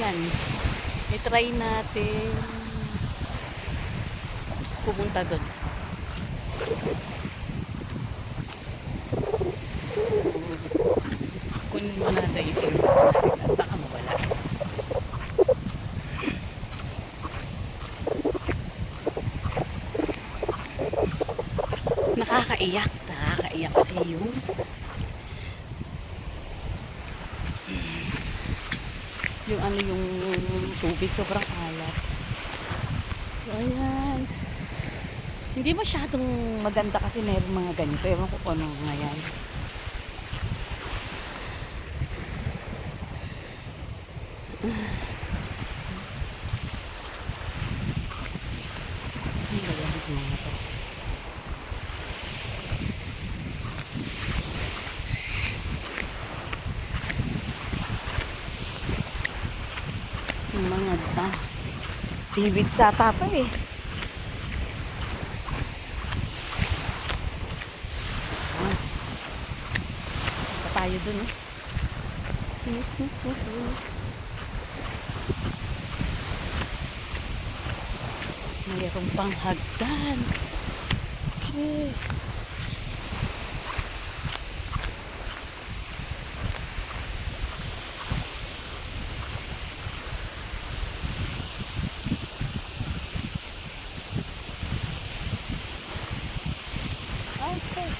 yan. I-try natin pupunta doon. Kunin mo natin yung earbuds natin at baka mawala. Nakakaiyak kasi yung ano yung tubig sobrang alat. So ayan, hindi masyadong maganda kasi meron mga ganito. Ewan ko kung ano ngayon. Ang gagamit mga to. Yung mga seaweed sa tata eh. Punta tayo dun eh. Mayroong pang hagdan. Okay. Okay.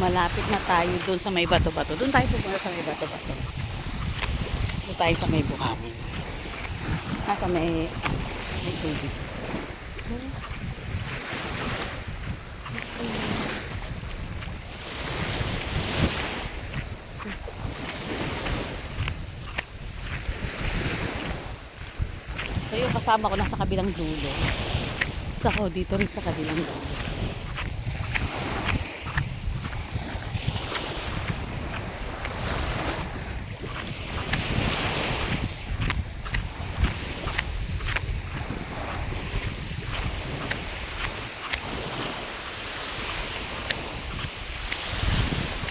Malapit na tayo doon sa may bato-bato. Doon tayo pupunta sa may bato-bato. Doon tayo sa may buhangin. Sa may tubig. So yung kasama ko nasa kabilang dulo. Isa ko dito rin sa kabilang dulo.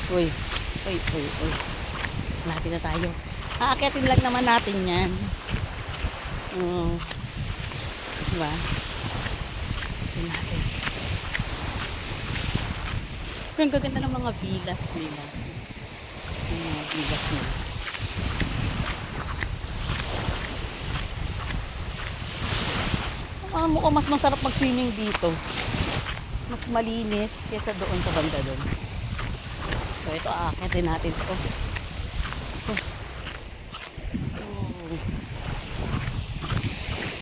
Uy. Malapit na tayo. Aakyatin lang naman natin yan. Diba? Aakyatin natin. Ang gaganda ng mga villas nila. Yung mga villas nila. Mukhang mas masarap mag-swimming dito. Mas malinis kaysa doon sa banda doon. So ito, aakyatin natin ito.